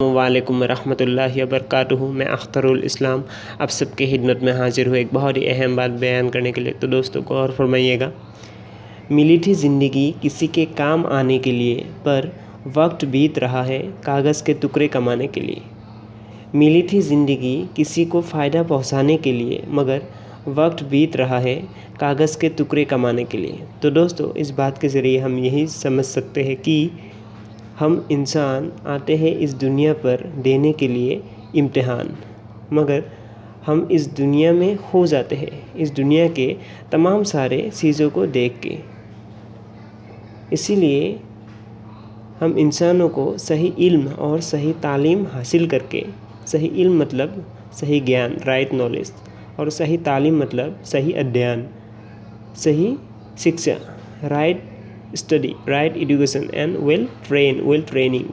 السلام علیکم ورحمۃ اللہ وبرکاتہ۔ میں اختر الاسلام آپ سب کی خدمت میں حاضر ہوں ایک بہت ہی اہم بات بیان کرنے کے لیے۔ تو دوستوں غور فرمائیے گا، ملی تھی زندگی کسی کے کام آنے کے لیے، پر وقت بیت رہا ہے کاغذ کے ٹکڑے کمانے کے لیے۔ ملی تھی زندگی کسی کو فائدہ پہنچانے کے لیے، مگر وقت بیت رہا ہے کاغذ کے ٹکڑے کمانے کے لیے۔ تو دوستوں اس بات کے ذریعے ہم یہی سمجھ سکتے ہیں کہ ہم انسان آتے ہیں اس دنیا پر دینے کے لیے امتحان، مگر ہم اس دنیا میں کھو جاتے ہیں اس دنیا کے تمام سارے چیزوں کو دیکھ کے۔ اسی لیے ہم انسانوں کو صحیح علم اور صحیح تعلیم حاصل کر کے، صحیح علم مطلب صحیح گیان، رائٹ نالج، اور صحیح تعلیم مطلب صحیح ادھیان، صحیح شکشا، right study, right education and well training.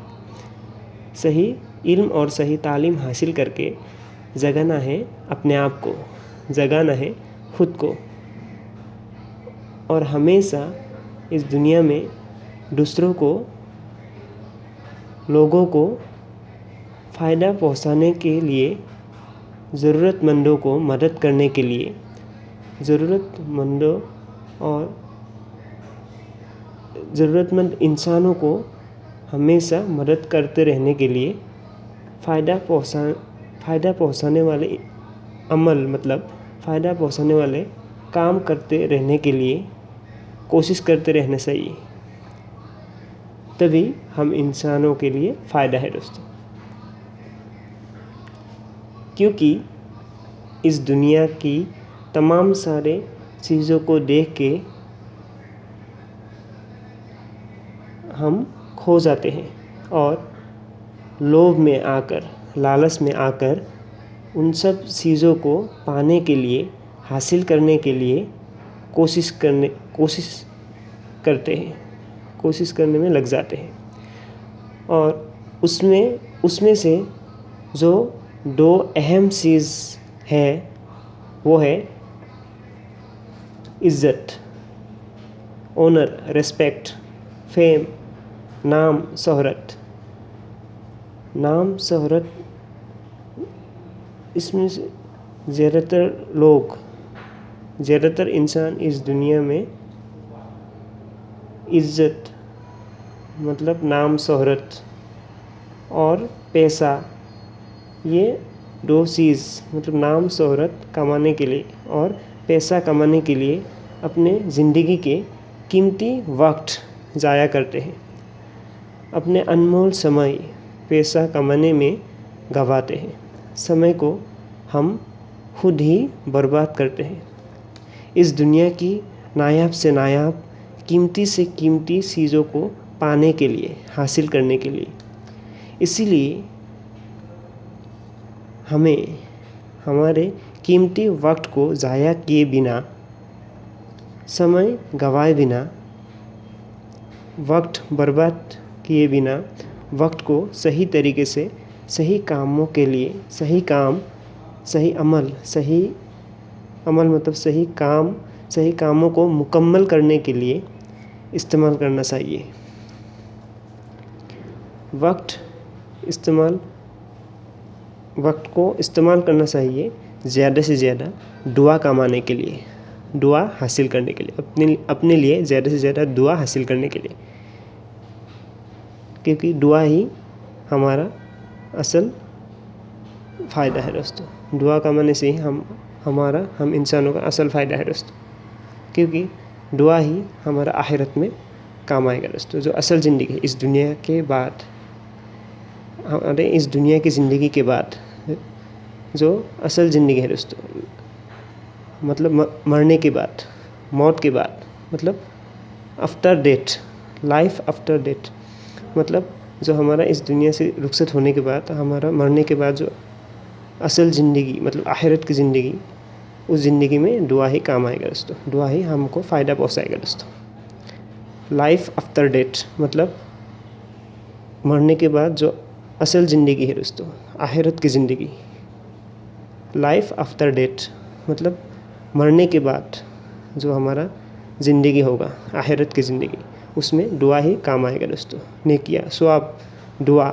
صحیح علم اور صحیح تعلیم حاصل کر کے جگانا ہے اپنے آپ کو، جگانا ہے خود کو، اور ہمیشہ اس دنیا میں دوسروں کو، لوگوں کو فائدہ پہنچانے کے لیے، ضرورت مندوں کو مدد کرنے کے لیے، ضرورت مندوں اور ضرورت مند انسانوں کو ہمیشہ مدد کرتے رہنے کے لیے، فائدہ پہنچانے والے عمل مطلب فائدہ پہنچانے والے کام کرتے رہنے کے لیے کوشش کرتے رہنا چاہیے۔ تبھی ہم انسانوں کے لیے فائدہ ہے دوستوں، کیونکہ اس دنیا کی تمام سارے چیزوں کو دیکھ کے ہم کھو جاتے ہیں، اور لوبھ میں آ کر، لالچ میں آ کر ان سب چیزوں کو پانے کے لیے، حاصل کرنے کے لیے کوشش کرنے میں لگ جاتے ہیں، اور اس میں سے جو دو اہم چیز ہے وہ ہے عزت، آنر، ریسپیکٹ، فیم، نام، شہرت۔ نام، شہرت، اس میں سے زیادہ تر انسان اس دنیا میں عزت مطلب نام، شہرت اور پیسہ، یہ دو چیز مطلب نام، شہرت کمانے کے لیے اور پیسہ کمانے کے لیے اپنے زندگی کے قیمتی وقت ضائع کرتے ہیں، اپنے انمول سمے پیسہ کمانے میں گنواتے ہیں۔ سمے کو ہم خود ہی برباد کرتے ہیں اس دنیا کی نایاب سے نایاب، قیمتی سے قیمتی چیزوں کو پانے کے لیے، حاصل کرنے کے لیے۔ اسی لیے ہمیں ہمارے قیمتی وقت کو ضائع کیے بنا، سمے گنوائے بنا، وقت برباد کیے بنا، وقت کو صحیح طریقے سے صحیح کاموں کے لیے، صحیح عمل مطلب صحیح کاموں کو مکمل کرنے کے لیے استعمال کرنا چاہیے۔ وقت کو استعمال کرنا چاہیے زیادہ سے زیادہ دعا کمانے کے لیے، دعا حاصل کرنے کے لیے، اپنے لیے زیادہ سے زیادہ دعا حاصل کرنے کے لیے، کیونکہ دعا ہی ہمارا اصل فائدہ ہے دوستوں۔ دعا کمانے سے ہی ہم انسانوں کا اصل فائدہ ہے دوستوں، کیونکہ دعا ہی ہمارا آخرت میں کام آئے گا دوستوں۔ جو اصل زندگی ہے اس دنیا کے بعد، اس دنیا کی زندگی کے بعد جو اصل زندگی ہے دوستوں، مطلب مرنے کے بعد، موت کے بعد، مطلب after death, life after death, مطلب جو ہمارا اس دنیا سے رخصت ہونے کے بعد، ہمارا مرنے کے بعد جو اصل زندگی مطلب آخرت کی زندگی، اس زندگی میں دعا ہی کام آئے گا دوستوں، دعا ہی ہم کو فائدہ پہنچائے گا دوستوں۔ لائف آفٹر ڈیتھ مطلب مرنے کے بعد جو اصل زندگی ہے دوستوں، آخرت کی زندگی۔ لائف آفٹر ڈیتھ مطلب مرنے کے بعد جو ہمارا زندگی ہوگا، آخرت کی زندگی، اس میں دعا ہی کام آئے گا دوستوں۔ نیکیاں، ثواب، دعا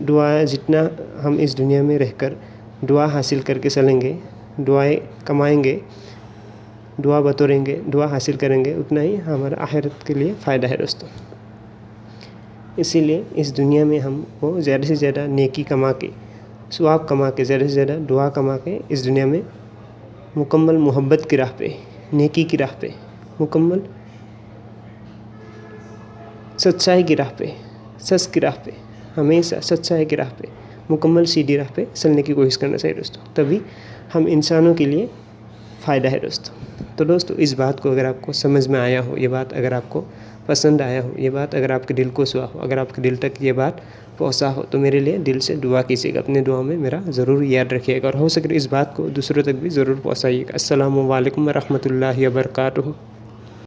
دعا جتنا ہم اس دنیا میں رہ کر دعا حاصل کر کے چلیں گے، دعائیں کمائیں گے، دعا بتوریں گے، دعا حاصل کریں گے، اتنا ہی ہمارا آخرت کے لیے فائدہ ہے دوستوں۔ اسی لیے اس دنیا میں ہم کو زیادہ سے زیادہ نیکی کما کے، ثواب کما کے، زیادہ سے زیادہ دعا کما کے اس دنیا میں مکمل محبت کی راہ پہ، نیکی کی راہ پہ، مکمل سچائی کی راہ پہ، سچ کی راہ پہ، ہمیشہ سچائی کی راہ پہ، مکمل سیدھی راہ پہ چلنے کی کوشش کرنا چاہیے دوستوں، تبھی ہم انسانوں کے لیے فائدہ ہے دوستوں۔ تو دوستوں اس بات کو اگر آپ کو سمجھ میں آیا ہو، یہ بات اگر آپ کو پسند آیا ہو، یہ بات اگر آپ کے دل کو چھوا ہو، اگر آپ کے دل تک یہ بات پہنچا ہو، تو میرے لیے دل سے دعا کیجیے گا، اپنے دعا میں میرا ضرور یاد رکھیے گا، اور ہو سکے اس بات کو دوسروں تک بھی ضرور پہنچائیے گا۔ السلام علیکم ورحمۃ اللہ وبرکاتہ۔